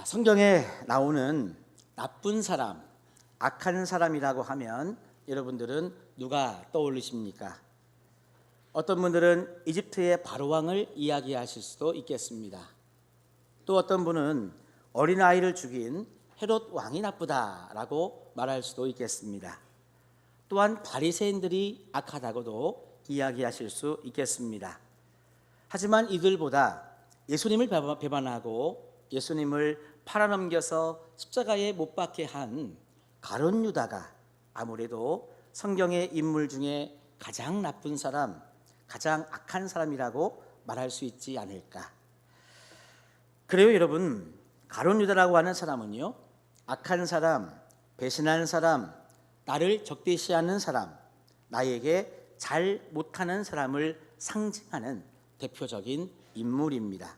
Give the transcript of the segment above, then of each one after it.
성경에 나오는 나쁜 사람, 악한 사람이라고 하면 여러분들은 누가 떠올리십니까? 어떤 분들은 이집트의 바로왕을 이야기하실 수도 있겠습니다. 또 어떤 분은 어린아이를 죽인 헤롯 왕이 나쁘다라고 말할 수도 있겠습니다. 또한 바리새인들이 악하다고도 이야기하실 수 있겠습니다. 하지만 이들보다 예수님을 배반하고 예수님을 팔아넘겨서 십자가에 못 박게 한 가룟 유다가 아무래도 성경의 인물 중에 가장 나쁜 사람, 가장 악한 사람이라고 말할 수 있지 않을까. 그래요, 여러분. 가룟 유다라고 하는 사람은요, 악한 사람, 배신한 사람, 나를 적대시하는 사람, 나에게 잘 못하는 사람을 상징하는 대표적인 인물입니다.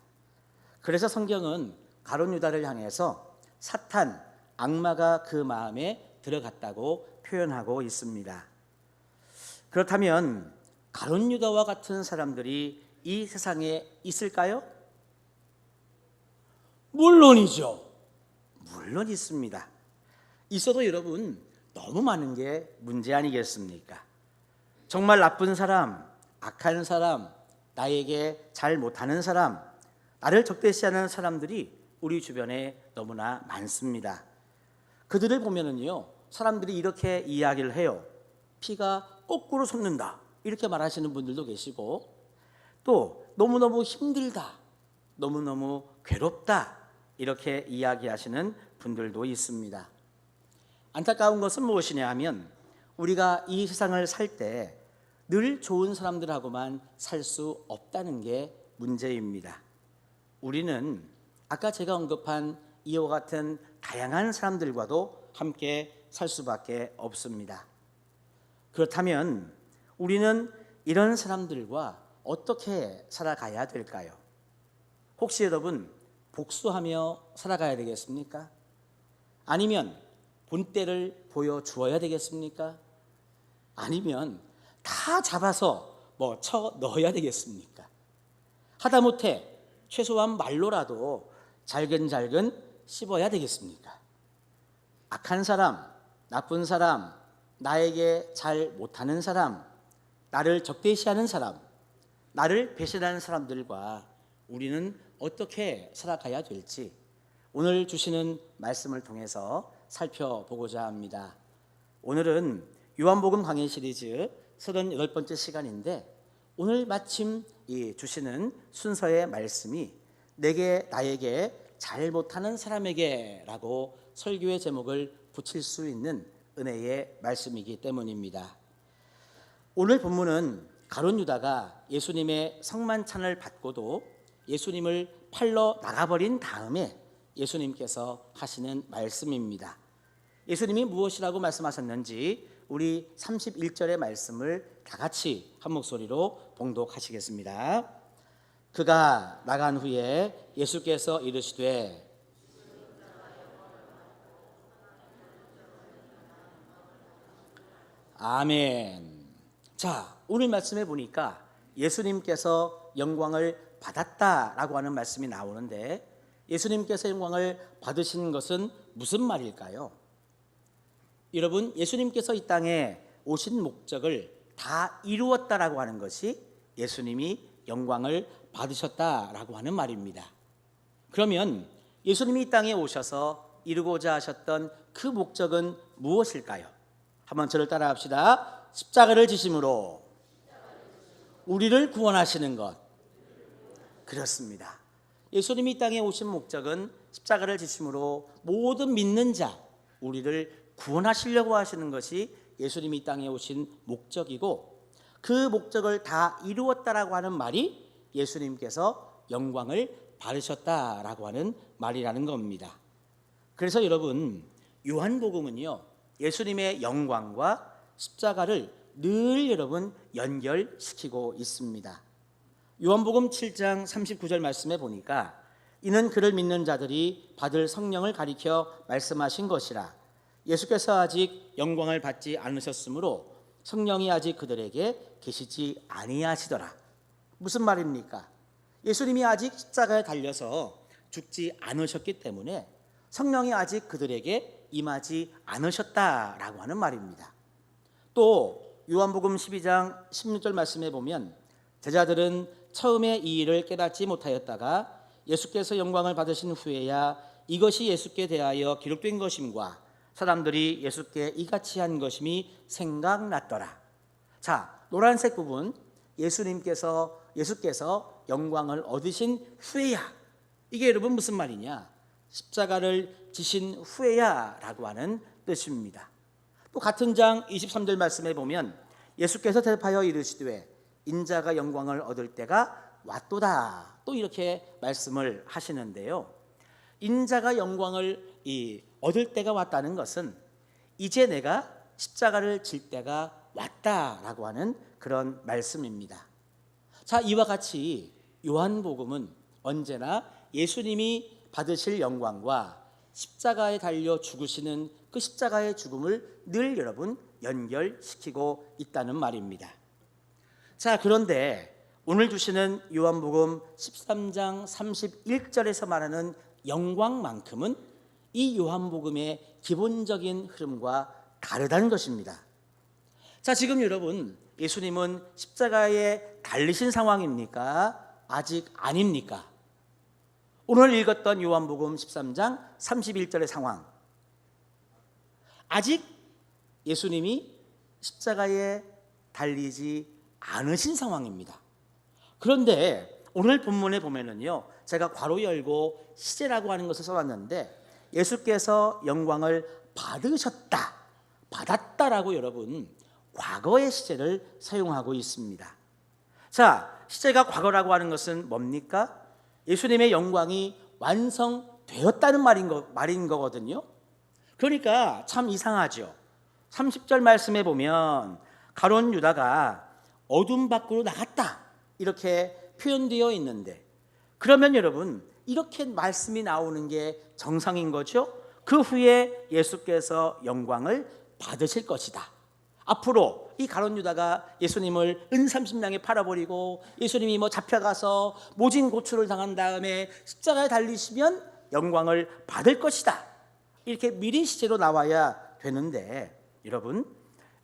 그래서 성경은 가룟 유다를 향해서 사탄, 악마가 그 마음에 들어갔다고 표현하고 있습니다. 그렇다면 가룟 유다와 같은 사람들이 이 세상에 있을까요? 물론이죠. 물론 있습니다. 있어도 여러분 너무 많은 게 문제 아니겠습니까? 정말 나쁜 사람, 악한 사람, 나에게 잘 못하는 사람, 나를 적대시하는 사람들이 우리 주변에 너무나 많습니다. 그들을 보면은요, 사람들이 이렇게 이야기를 해요. 피가 거꾸로 솟는다, 이렇게 말하시는 분들도 계시고, 또 너무너무 힘들다, 너무너무 괴롭다, 이렇게 이야기하시는 분들도 있습니다. 안타까운 것은 무엇이냐 하면 우리가 이 세상을 살 때 늘 좋은 사람들하고만 살 수 없다는 게 문제입니다. 우리는 아까 제가 언급한 이와 같은 다양한 사람들과도 함께 살 수밖에 없습니다. 그렇다면 우리는 이런 사람들과 어떻게 살아가야 될까요? 혹시 여러분 복수하며 살아가야 되겠습니까? 아니면 본때를 보여주어야 되겠습니까? 아니면 다 잡아서 쳐 넣어야 되겠습니까? 하다못해 최소한 말로라도 잘근잘근 씹어야 되겠습니까? 악한 사람, 나쁜 사람, 나에게 잘 못하는 사람, 나를 적대시하는 사람, 나를 배신하는 사람들과 우리는 어떻게 살아가야 될지 오늘 주시는 말씀을 통해서 살펴보고자 합니다. 오늘은 요한복음 강해 시리즈 38번째 시간인데 오늘 마침 주시는 순서의 말씀이 내게 나에게 잘 못하는 사람에게 라고 설교의 제목을 붙일 수 있는 은혜의 말씀이기 때문입니다. 오늘 본문은 가룟 유다가 예수님의 성만찬을 받고도 예수님을 팔러 나가버린 다음에 예수님께서 하시는 말씀입니다. 예수님이 무엇이라고 말씀하셨는지 우리 31절의 말씀을 다 같이 한 목소리로 봉독하시겠습니다. 그가 나간 후에 예수께서 이르시되 아멘. 자, 오늘 말씀에 보니까 예수님께서 영광을 받았다라고 하는 말씀이 나오는데 예수님께서 영광을 받으신 것은 무슨 말일까요? 여러분, 예수님께서 이 땅에 오신 목적을 다 이루었다라고 하는 것이 예수님이 영광을 받으셨다라고 하는 말입니다. 그러면 예수님이 이 땅에 오셔서 이루고자 하셨던 그 목적은 무엇일까요? 한번 저를 따라 합시다. 십자가를 지심으로 우리를 구원하시는 것. 그렇습니다. 예수님이 이 땅에 오신 목적은 십자가를 지심으로 모든 믿는 자, 우리를 구원하시려고 하시는 것이 예수님이 이 땅에 오신 목적이고 그 목적을 다 이루었다라고 하는 말이 예수님께서 영광을 받으셨다라고 하는 말이라는 겁니다. 그래서 여러분, 요한복음은요, 예수님의 영광과 십자가를 늘 여러분 연결시키고 있습니다. 요한복음 7장 39절 말씀에 보니까 이는 그를 믿는 자들이 받을 성령을 가리켜 말씀하신 것이라. 예수께서 아직 영광을 받지 않으셨으므로 성령이 아직 그들에게 계시지 아니하시더라. 무슨 말입니까? 예수님이 아직 십자가에 달려서 죽지 않으셨기 때문에 성령이 아직 그들에게 임하지 않으셨다라고 하는 말입니다. 또 요한복음 12장 16절 말씀에 보면 제자들은 처음에 이 일을 깨닫지 못하였다가 예수께서 영광을 받으신 후에야 이것이 예수께 대하여 기록된 것임과 사람들이 예수께 이같이 한 것임이 생각났더라. 자, 노란색 부분 예수께서 영광을 얻으신 후에야, 이게 여러분 무슨 말이냐? 십자가를 지신 후에야 라고 하는 뜻입니다. 또 같은 장 23절 말씀에 보면 예수께서 대답하여 이르시되 인자가 영광을 얻을 때가 왔도다, 또 이렇게 말씀을 하시는데요. 인자가 영광을 얻을 때가 왔다는 것은 이제 내가 십자가를 질 때가 왔다라고 하는 그런 말씀입니다. 자, 이와 같이 요한복음은 언제나 예수님이 받으실 영광과 십자가에 달려 죽으시는 그 십자가의 죽음을 늘 여러분 연결시키고 있다는 말입니다. 자, 그런데 오늘 주시는 요한복음 13장 31절에서 말하는 영광만큼은 이 요한복음의 기본적인 흐름과 다르다는 것입니다. 자, 지금 여러분 예수님은 십자가에 달리신 상황입니까? 아직 아닙니까? 오늘 읽었던 요한복음 13장 31절의 상황, 아직 예수님이 십자가에 달리지 않으신 상황입니다. 그런데 오늘 본문에 보면은요, 제가 괄호 열고 시제라고 하는 것을 써놨는데 예수께서 영광을 받으셨다, 받았다라고 여러분 과거의 시제를 사용하고 있습니다. 자, 시제가 과거라고 하는 것은 뭡니까? 예수님의 영광이 완성되었다는 말인 거거든요. 그러니까 참 이상하죠. 30절 말씀에 보면 가룟 유다가 어둠 밖으로 나갔다 이렇게 표현되어 있는데, 그러면 여러분 이렇게 말씀이 나오는 게 정상인 거죠. 그 후에 예수께서 영광을 받으실 것이다. 앞으로 이 가룟 유다가 예수님을 은30냥에 팔아버리고 예수님이 잡혀가서 모진 고초를 당한 다음에 십자가에 달리시면 영광을 받을 것이다, 이렇게 미리 시제로 나와야 되는데 여러분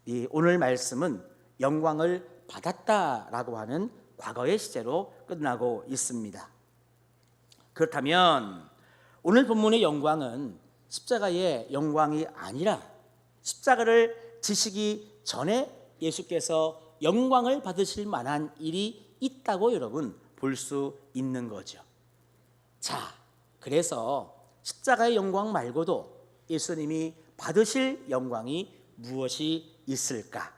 이 오늘 말씀은 영광을 받았다라고 하는 과거의 시제로 끝나고 있습니다. 그렇다면 오늘 본문의 영광은 십자가의 영광이 아니라 십자가를 지시기 전에 예수께서 영광을 받으실 만한 일이 있다고 여러분 볼 수 있는 거죠. 자, 그래서 십자가의 영광 말고도 예수님이 받으실 영광이 무엇이 있을까?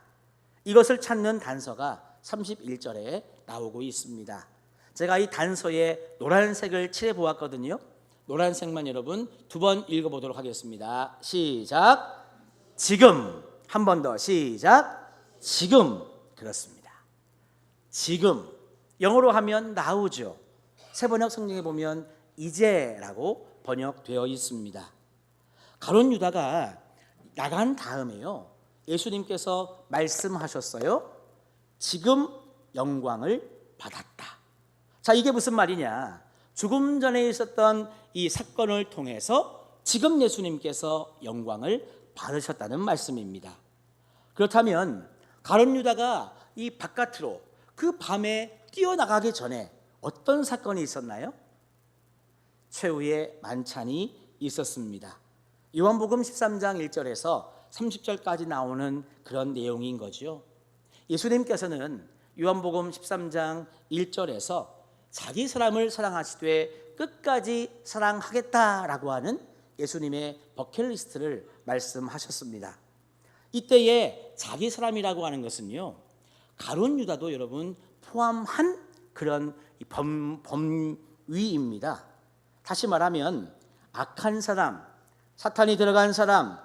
이것을 찾는 단서가 31절에 나오고 있습니다. 제가 이 단서에 노란색을 칠해 보았거든요. 노란색만 여러분 두 번 읽어보도록 하겠습니다. 시작. 지금. 한 번 더 시작. 지금. 그렇습니다. 지금. 영어로 하면 now죠. 세번역 성경에 보면 이제라고 번역되어 있습니다. 가룟 유다가 나간 다음에요, 예수님께서 말씀하셨어요. 지금 영광을 받았다. 자, 이게 무슨 말이냐? 죽음 전에 있었던 이 사건을 통해서 지금 예수님께서 영광을 받으셨다는 말씀입니다. 그렇다면 가룟 유다가 이 바깥으로 그 밤에 뛰어나가기 전에 어떤 사건이 있었나요? 최후의 만찬이 있었습니다. 요한복음 13장 1절에서 30절까지 나오는 그런 내용인 거죠. 예수님께서는 요한복음 13장 1절에서 자기 사람을 사랑하시되 끝까지 사랑하겠다라고 하는 예수님의 버킷리스트를 말씀하셨습니다. 이때에 자기 사람이라고 하는 것은요, 가룟 유다도 여러분 포함한 그런 범위입니다. 다시 말하면 악한 사람, 사탄이 들어간 사람,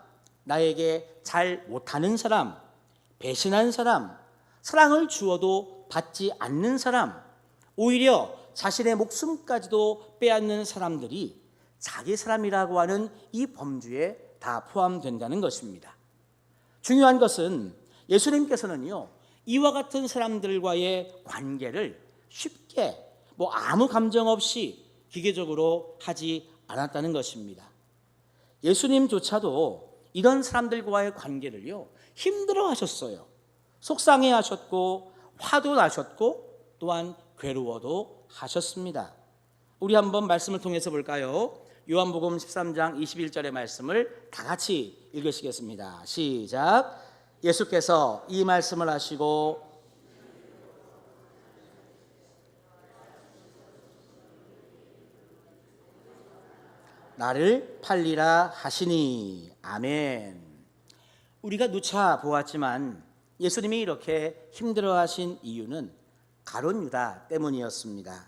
나에게 잘 못하는 사람, 배신한 사람, 사랑을 주어도 받지 않는 사람, 오히려 자신의 목숨까지도 빼앗는 사람들이 자기 사람이라고 하는 이 범주에 다 포함된다는 것입니다. 중요한 것은 예수님께서는요, 이와 같은 사람들과의 관계를 쉽게 아무 감정 없이 기계적으로 하지 않았다는 것입니다. 예수님조차도 이런 사람들과의 관계를요, 힘들어 하셨어요. 속상해 하셨고, 화도 나셨고, 또한 괴로워도 하셨습니다. 우리 한번 말씀을 통해서 볼까요? 요한복음 13장 21절의 말씀을 다 같이 읽으시겠습니다. 시작. 예수께서 이 말씀을 하시고 나를 팔리라 하시니. 아멘. 우리가 누차 보았지만 예수님이 이렇게 힘들어하신 이유는 가룟 유다 때문이었습니다.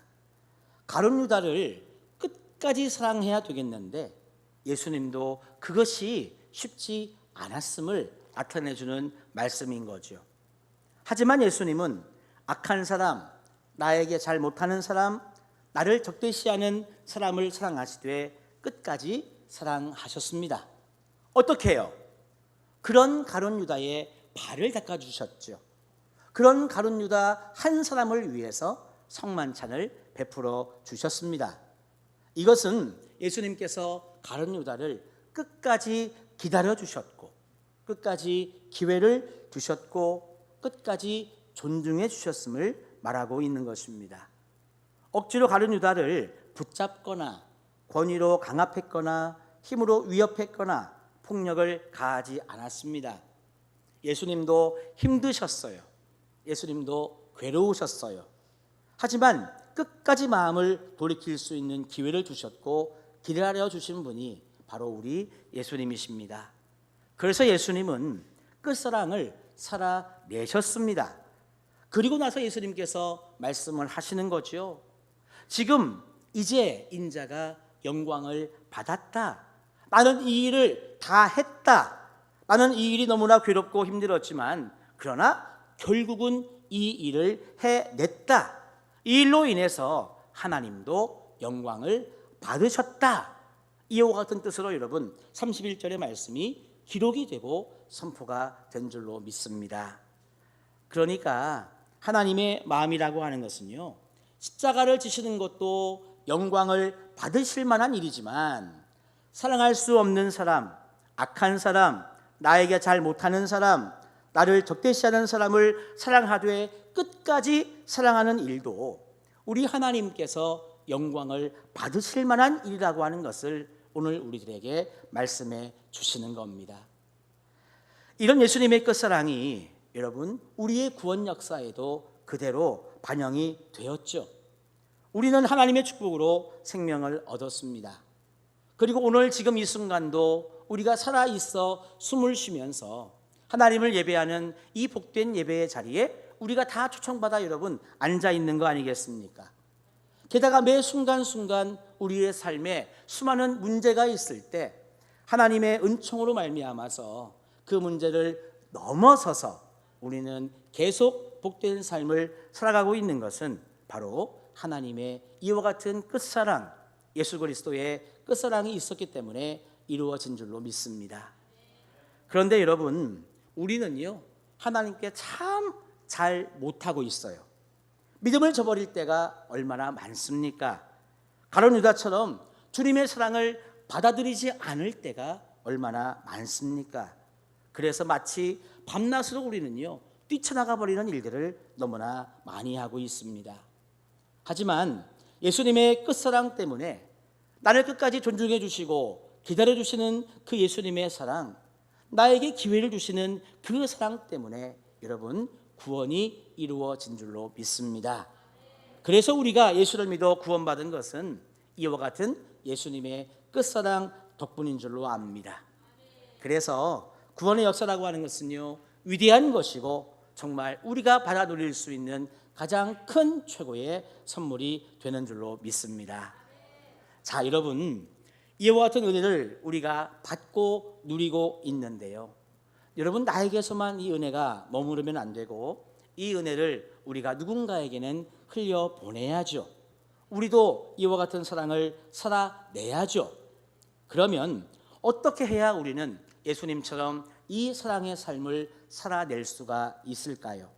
가룟 유다를 끝까지 사랑해야 되겠는데 예수님도 그것이 쉽지 않았음을 나타내주는 말씀인 거죠. 하지만 예수님은 악한 사람, 나에게 잘 못하는 사람, 나를 적대시하는 사람을 사랑하시되 끝까지 사랑하셨습니다. 어떻게 해요? 그런 가룟 유다의 발을 닦아주셨죠. 그런 가룟 유다 한 사람을 위해서 성만찬을 베풀어 주셨습니다. 이것은 예수님께서 가룟 유다를 끝까지 기다려 주셨고, 끝까지 기회를 주셨고, 끝까지 존중해 주셨음을 말하고 있는 것입니다. 억지로 가룟 유다를 붙잡거나 권위로 강압했거나 힘으로 위협했거나 폭력을 가하지 않았습니다. 예수님도 힘드셨어요. 예수님도 괴로우셨어요. 하지만 끝까지 마음을 돌이킬 수 있는 기회를 주셨고 기다려 주신 분이 바로 우리 예수님이십니다. 그래서 예수님은 끝사랑을 살아내셨습니다. 그리고 나서 예수님께서 말씀을 하시는 거죠. 지금 이제 인자가 영광을 받았다. 나는 이 일을 다 했다. 나는 이 일이 너무나 괴롭고 힘들었지만 그러나 결국은 이 일을 해냈다. 이 일로 인해서 하나님도 영광을 받으셨다. 이와 같은 뜻으로 여러분 31절의 말씀이 기록이 되고 선포가 된 줄로 믿습니다. 그러니까 하나님의 마음이라고 하는 것은요, 십자가를 지시는 것도 영광을 받으실 만한 일이지만 사랑할 수 없는 사람, 악한 사람, 나에게 잘 못하는 사람, 나를 적대시하는 사람을 사랑하되 끝까지 사랑하는 일도 우리 하나님께서 영광을 받으실 만한 일이라고 하는 것을 오늘 우리들에게 말씀해 주시는 겁니다. 이런 예수님의 끝사랑이 여러분 우리의 구원 역사에도 그대로 반영이 되었죠. 우리는 하나님의 축복으로 생명을 얻었습니다. 그리고 오늘 지금 이 순간도 우리가 살아있어 숨을 쉬면서 하나님을 예배하는 이 복된 예배의 자리에 우리가 다 초청받아 여러분 앉아 있는 거 아니겠습니까? 게다가 매 순간순간 우리의 삶에 수많은 문제가 있을 때 하나님의 은총으로 말미암아서 그 문제를 넘어서서 우리는 계속 복된 삶을 살아가고 있는 것은 바로 하나님의 이와 같은 끝사랑, 예수 그리스도의 끝사랑이 있었기 때문에 이루어진 줄로 믿습니다. 그런데 여러분, 우리는요 하나님께 참 잘 못하고 있어요. 믿음을 저버릴 때가 얼마나 많습니까? 가룟 유다처럼 주님의 사랑을 받아들이지 않을 때가 얼마나 많습니까? 그래서 마치 밤낮으로 우리는요 뛰쳐나가 버리는 일들을 너무나 많이 하고 있습니다. 하지만 예수님의 끝사랑 때문에 나를 끝까지 존중해 주시고 기다려 주시는 그 예수님의 사랑, 나에게 기회를 주시는 그 사랑 때문에 여러분 구원이 이루어진 줄로 믿습니다. 그래서 우리가 예수를 믿어 구원받은 것은 이와 같은 예수님의 끝사랑 덕분인 줄로 압니다. 그래서 구원의 역사라고 하는 것은요 위대한 것이고 정말 우리가 받아 누릴 수 있는 가장 큰 최고의 선물이 되는 줄로 믿습니다. 자, 여러분, 이와 같은 은혜를 우리가 받고 누리고 있는데요, 여러분 나에게서만 이 은혜가 머무르면 안 되고 이 은혜를 우리가 누군가에게는 흘려보내야죠. 우리도 이와 같은 사랑을 살아내야죠. 그러면 어떻게 해야 우리는 예수님처럼 이 사랑의 삶을 살아낼 수가 있을까요?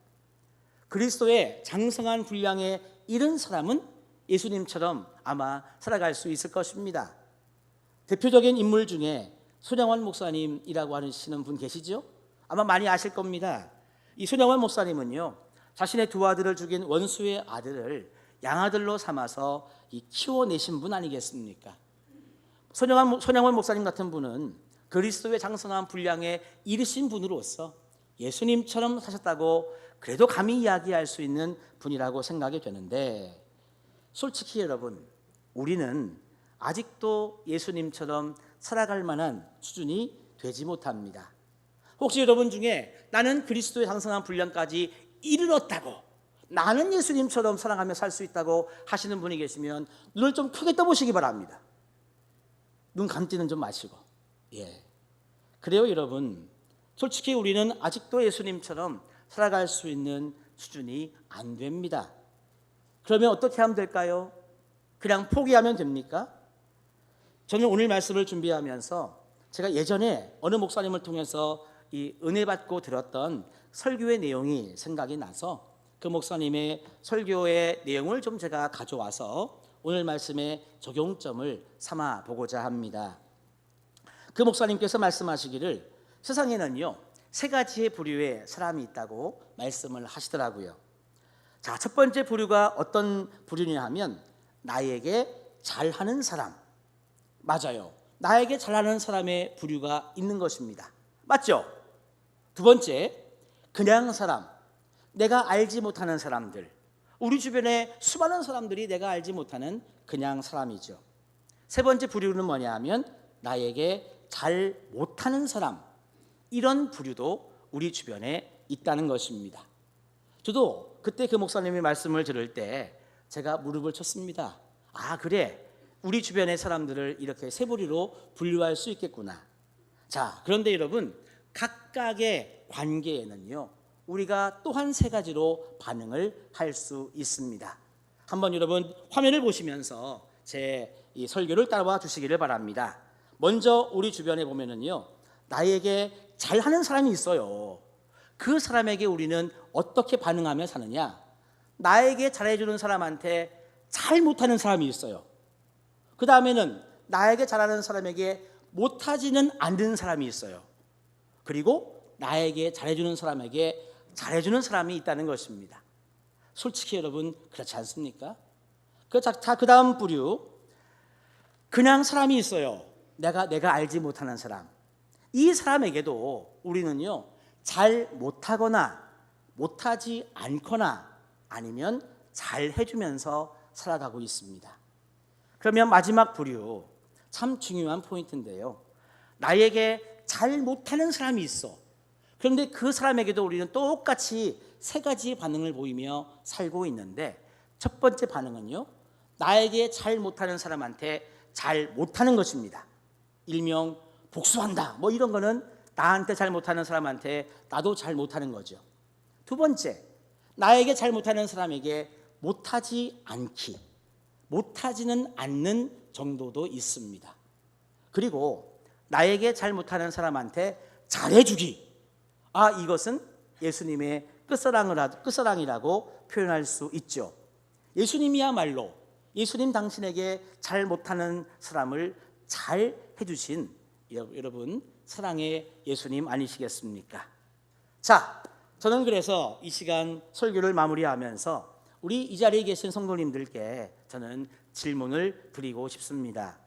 그리스도의 장성한 분량에 이른 사람은 예수님처럼 아마 살아갈 수 있을 것입니다. 대표적인 인물 중에 손영원 목사님이라고 하시는 분 계시죠? 아마 많이 아실 겁니다. 이 손영원 목사님은요, 자신의 두 아들을 죽인 원수의 아들을 양아들로 삼아서 키워내신 분 아니겠습니까? 손영원 목사님 같은 분은 그리스도의 장성한 분량에 이르신 분으로서 예수님처럼 사셨다고 그래도 감히 이야기할 수 있는 분이라고 생각이 되는데, 솔직히 여러분, 우리는 아직도 예수님처럼 살아갈 만한 수준이 되지 못합니다. 혹시 여러분 중에 나는 그리스도의 장성한 분량까지 이르렀다고, 나는 예수님처럼 살아가며 살 수 있다고 하시는 분이 계시면 눈을 좀 크게 떠보시기 바랍니다. 눈 감지는 좀 마시고. 그래요 여러분, 솔직히 우리는 아직도 예수님처럼 살아갈 수 있는 수준이 안 됩니다. 그러면 어떻게 하면 될까요? 그냥 포기하면 됩니까? 저는 오늘 말씀을 준비하면서 제가 예전에 어느 목사님을 통해서 이 은혜 받고 들었던 설교의 내용이 생각이 나서 그 목사님의 설교의 내용을 좀 제가 가져와서 오늘 말씀의 적용점을 삼아 보고자 합니다. 그 목사님께서 말씀하시기를 세상에는요, 세 가지의 부류의 사람이 있다고 말씀을 하시더라고요. 자, 첫 번째 부류가 어떤 부류냐 하면 나에게 잘하는 사람. 맞아요. 나에게 잘하는 사람의 부류가 있는 것입니다. 맞죠? 두 번째, 그냥 사람. 내가 알지 못하는 사람들. 우리 주변에 수많은 사람들이 내가 알지 못하는 그냥 사람이죠. 세 번째 부류는 뭐냐 하면 나에게 잘 못하는 사람. 이런 부류도 우리 주변에 있다는 것입니다. 저도 그때 그 목사님의 말씀을 들을 때 제가 무릎을 쳤습니다. 아, 그래, 우리 주변의 사람들을 이렇게 세 부류로 분류할 수 있겠구나. 자, 그런데 여러분, 각각의 관계에는요, 우리가 또한 세 가지로 반응을 할 수 있습니다. 한번 여러분 화면을 보시면서 제 이 설교를 따라와 주시기를 바랍니다. 먼저 우리 주변에 보면은요, 나에게 잘하는 사람이 있어요. 그 사람에게 우리는 어떻게 반응하며 사느냐? 나에게 잘해주는 사람한테 잘 못하는 사람이 있어요. 그 다음에는 나에게 잘하는 사람에게 못하지는 않는 사람이 있어요. 그리고 나에게 잘해주는 사람에게 잘해주는 사람이 있다는 것입니다. 솔직히 여러분, 그렇지 않습니까? 그 다음 부류, 그냥 사람이 있어요. 내가 알지 못하는 사람. 이 사람에게도 우리는요, 잘 못하거나 못하지 않거나 아니면 잘 해주면서 살아가고 있습니다. 그러면 마지막 부류, 참 중요한 포인트인데요, 나에게 잘 못하는 사람이 있어. 그런데 그 사람에게도 우리는 똑같이 세 가지 반응을 보이며 살고 있는데, 첫 번째 반응은요, 나에게 잘 못하는 사람한테 잘 못하는 것입니다. 일명 복수한다, 뭐 이런 거는 나한테 잘 못하는 사람한테 나도 잘 못하는 거죠. 두 번째, 나에게 잘 못하는 사람에게 못하지 않기, 못하지는 않는 정도도 있습니다. 그리고 나에게 잘 못하는 사람한테 잘해주기, 아, 이것은 예수님의 끝사랑이라고 표현할 수 있죠. 예수님이야말로 예수님 당신에게 잘 못하는 사람을 잘 해주신 여러분 사랑의 예수님 아니시겠습니까? 자, 저는 그래서 이 시간 설교를 마무리하면서 우리 이 자리에 계신 성도님들께 저는 질문을 드리고 싶습니다.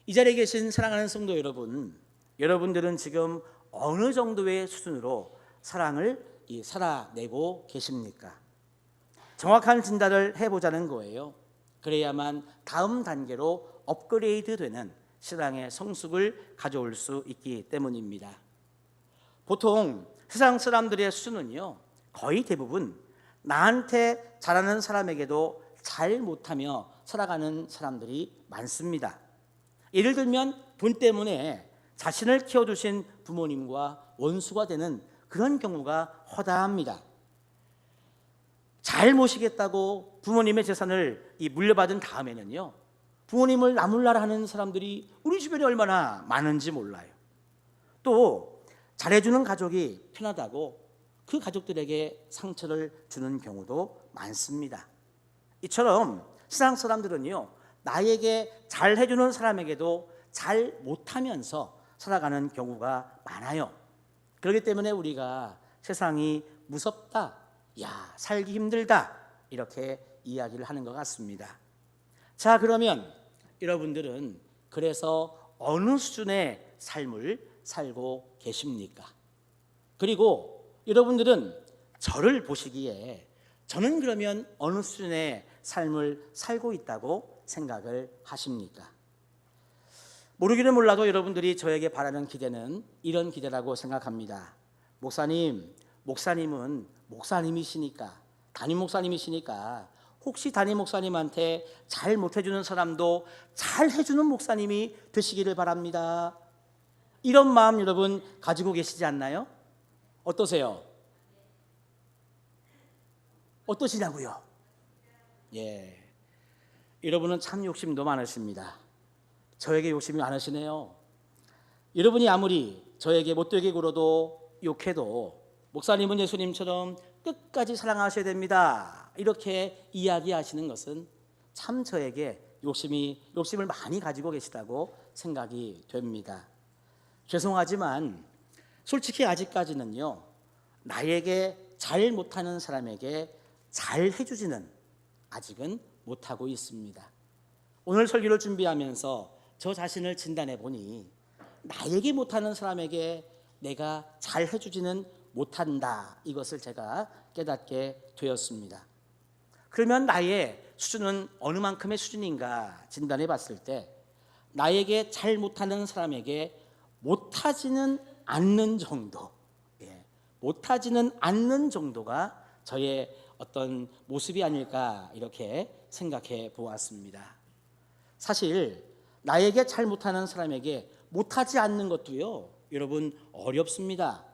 이 자리에 계신 사랑하는 성도 여러분, 여러분들은 지금 어느 정도의 수준으로 사랑을 살아내고 계십니까? 정확한 진단을 해보자는 거예요. 그래야만 다음 단계로 업그레이드 되는 신앙의 성숙을 가져올 수 있기 때문입니다. 보통 세상 사람들의 수준은요, 거의 대부분 나한테 잘하는 사람에게도 잘 못하며 살아가는 사람들이 많습니다. 예를 들면 돈 때문에 자신을 키워주신 부모님과 원수가 되는 그런 경우가 허다합니다. 잘 모시겠다고 부모님의 재산을 물려받은 다음에는요, 부모님을 나몰라라 하는 사람들이 우리 주변에 얼마나 많은지 몰라요. 또 잘해주는 가족이 편하다고 그 가족들에게 상처를 주는 경우도 많습니다. 이처럼 세상 사람들은요, 나에게 잘 해주는 사람에게도 잘 못하면서 살아가는 경우가 많아요. 그렇기 때문에 우리가 세상이 무섭다, 야, 살기 힘들다, 이렇게 이야기를 하는 것 같습니다. 자, 그러면 여러분들은 그래서 어느 수준의 삶을 살고 계십니까? 그리고 여러분들은 저를 보시기에 저는 그러면 어느 수준의 삶을 살고 있다고 생각을 하십니까? 모르기는 몰라도 여러분들이 저에게 바라는 기대는 이런 기대라고 생각합니다. 목사님, 목사님은 목사님이시니까, 담임 목사님이시니까 혹시 담임 목사님한테 잘 못해주는 사람도 잘 해주는 목사님이 되시기를 바랍니다. 이런 마음 여러분 가지고 계시지 않나요? 어떠세요? 어떠시냐고요? 예, 여러분은 참 욕심도 많으십니다. 저에게 욕심이 많으시네요. 여러분이 아무리 저에게 못되게 굴어도 욕해도 목사님은 예수님처럼 끝까지 사랑하셔야 됩니다, 이렇게 이야기하시는 것은 참 저에게 욕심을 많이 가지고 계시다고 생각이 됩니다. 죄송하지만 솔직히 아직까지는요, 나에게 잘 못하는 사람에게 잘 해주지는 아직은 못하고 있습니다. 오늘 설교를 준비하면서 저 자신을 진단해 보니 나에게 못하는 사람에게 내가 잘 해주지는 못한다, 이것을 제가 깨닫게 되었습니다. 그러면 나의 수준은 어느 만큼의 수준인가 진단해 봤을 때 나에게 잘 못하는 사람에게 못하지는 않는 정도, 못하지는 않는 정도가 저의 어떤 모습이 아닐까 이렇게 생각해 보았습니다. 사실 나에게 잘 못하는 사람에게 못하지 않는 것도요, 여러분 어렵습니다.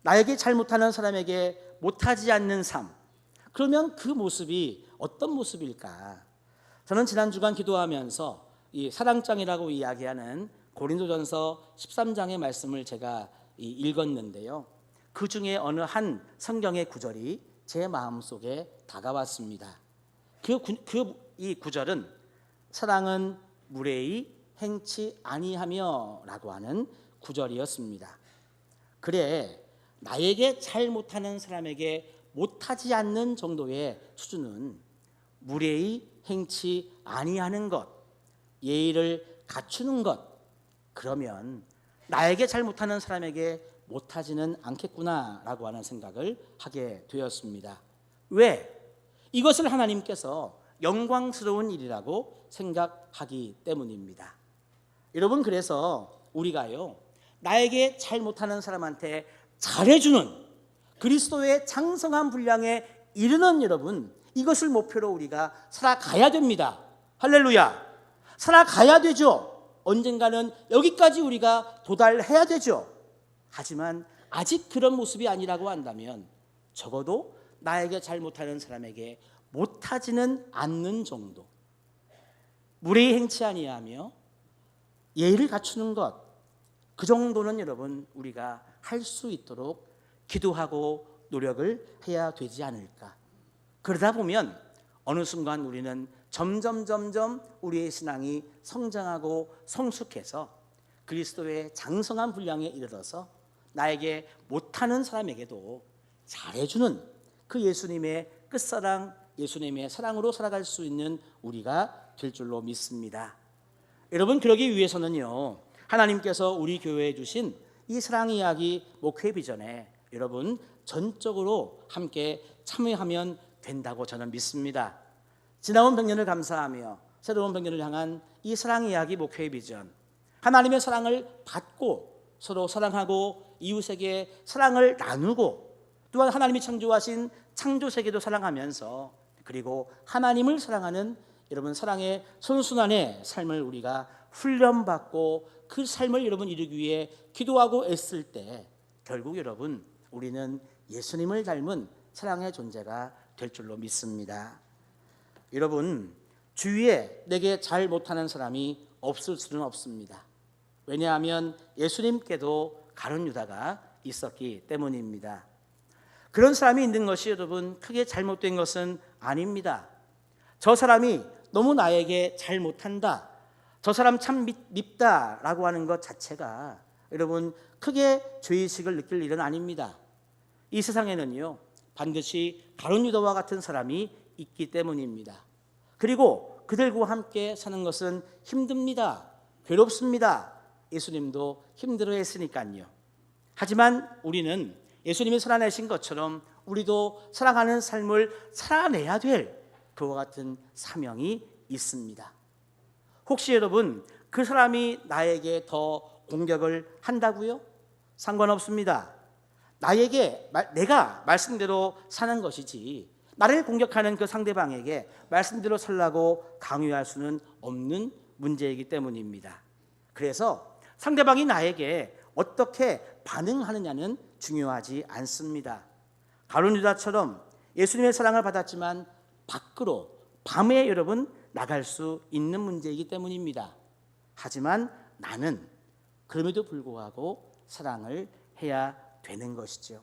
나에게 잘 못하는 사람에게 못하지 않는 삶, 그러면 그 모습이 어떤 모습일까? 저는 지난 주간 기도하면서 이 사랑장이라고 이야기하는 고린도전서 13장의 말씀을 제가 읽었는데요, 그 중에 어느 한 성경의 구절이 제 마음속에 다가왔습니다. 이 구절은 사랑은 무례히 행치 아니하며 라고 하는 구절이었습니다. 그래, 나에게 잘 못하는 사람에게 못하지 않는 정도의 수준은 무례히 행치 아니하는 것, 예의를 갖추는 것, 그러면 나에게 잘 못하는 사람에게 못하지는 않겠구나라고 하는 생각을 하게 되었습니다. 왜? 이것을 하나님께서 영광스러운 일이라고 생각하기 때문입니다. 여러분, 그래서 우리가요, 나에게 잘 못하는 사람한테 잘해주는 그리스도의 장성한 분량에 이르는 여러분, 이것을 목표로 우리가 살아가야 됩니다. 할렐루야. 살아가야 되죠. 언젠가는 여기까지 우리가 도달해야 되죠. 하지만 아직 그런 모습이 아니라고 한다면 적어도 나에게 잘 못하는 사람에게 못하지는 않는 정도, 무례히 행치 아니하며 예의를 갖추는 것, 그 정도는 여러분 우리가 할 수 있도록 기도하고 노력을 해야 되지 않을까. 그러다 보면 어느 순간 우리는 점점 우리의 신앙이 성장하고 성숙해서 그리스도의 장성한 분량에 이르러서 나에게 못하는 사람에게도 잘해주는 그 예수님의 끝사랑, 예수님의 사랑으로 살아갈 수 있는 우리가 될 줄로 믿습니다. 여러분, 그러기 위해서는요, 하나님께서 우리 교회에 주신 이 사랑 이야기 목회 비전에 여러분 전적으로 함께 참여하면 된다고 저는 믿습니다. 지나온 100년을 감사하며 새로운 100년을 향한 이 사랑 이야기 목회 비전, 하나님의 사랑을 받고 서로 사랑하고 이웃에게 사랑을 나누고 또한 하나님이 창조하신 창조세계도 사랑하면서 그리고 하나님을 사랑하는 여러분 사랑의 선순환의 삶을 우리가 훈련받고 그 삶을 여러분 이루기 위해 기도하고 애쓸 때 결국 여러분 우리는 예수님을 닮은 사랑의 존재가 될 줄로 믿습니다. 여러분, 주위에 내게 잘 못하는 사람이 없을 수는 없습니다. 왜냐하면 예수님께도 가룟 유다가 있었기 때문입니다. 그런 사람이 있는 것이 여러분 크게 잘못된 것은 아닙니다. 저 사람이 너무 나에게 잘 못한다, 저 사람 참 밉다라고 하는 것 자체가 여러분 크게 죄의식을 느낄 일은 아닙니다. 이 세상에는요 반드시 가룟 유다와 같은 사람이 있기 때문입니다. 그리고 그들과 함께 사는 것은 힘듭니다. 괴롭습니다. 예수님도 힘들어했으니까요. 하지만 우리는 예수님이 살아내신 것처럼 우리도 살아가는 삶을 살아내야 될 그와 같은 사명이 있습니다. 혹시 여러분 그 사람이 나에게 더 공격을 한다고요? 상관없습니다. 내가 말씀대로 사는 것이지 나를 공격하는 그 상대방에게 말씀대로 살라고 강요할 수는 없는 문제이기 때문입니다. 그래서 상대방이 나에게 어떻게 반응하느냐는 중요하지 않습니다. 가룟 유다처럼 예수님의 사랑을 받았지만 밖으로 밤에 여러분 나갈 수 있는 문제이기 때문입니다. 하지만 나는 그럼에도 불구하고 사랑을 해야 되는 것이죠.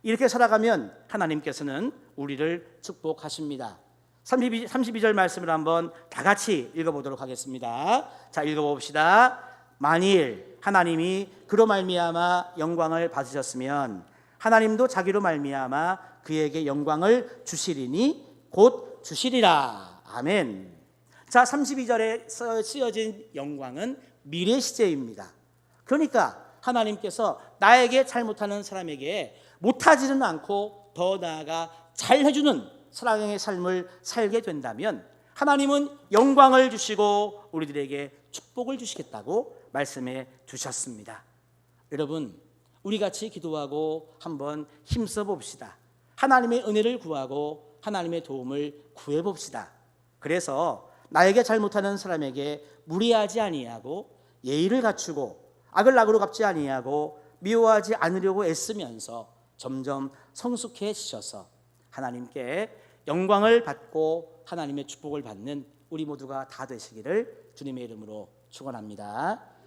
이렇게 살아가면 하나님께서는 우리를 축복하십니다. 32절 말씀을 한번 다 같이 읽어보도록 하겠습니다. 자, 읽어봅시다. 만일 하나님이 그로 말미암아 영광을 받으셨으면 하나님도 자기로 말미암아 그에게 영광을 주시리니 곧 주시리라. 아멘. 자, 32절에 쓰여진 영광은 미래 시제입니다. 그러니까 하나님께서 나에게 잘못하는 사람에게 못하지는 않고 더 나아가 잘해주는 사랑의 삶을 살게 된다면 하나님은 영광을 주시고 우리들에게 축복을 주시겠다고 말씀해 주셨습니다. 여러분, 우리 같이 기도하고 한번 힘써 봅시다. 하나님의 은혜를 구하고 하나님의 도움을 구해 봅시다. 그래서 나에게 잘못하는 사람에게 무리하지 아니하고 예의를 갖추고 악을 악으로 갚지 아니하고 미워하지 않으려고 애쓰면서 점점 성숙해지셔서 하나님께 영광을 받고 하나님의 축복을 받는 우리 모두가 다 되시기를 주님의 이름으로 축원합니다.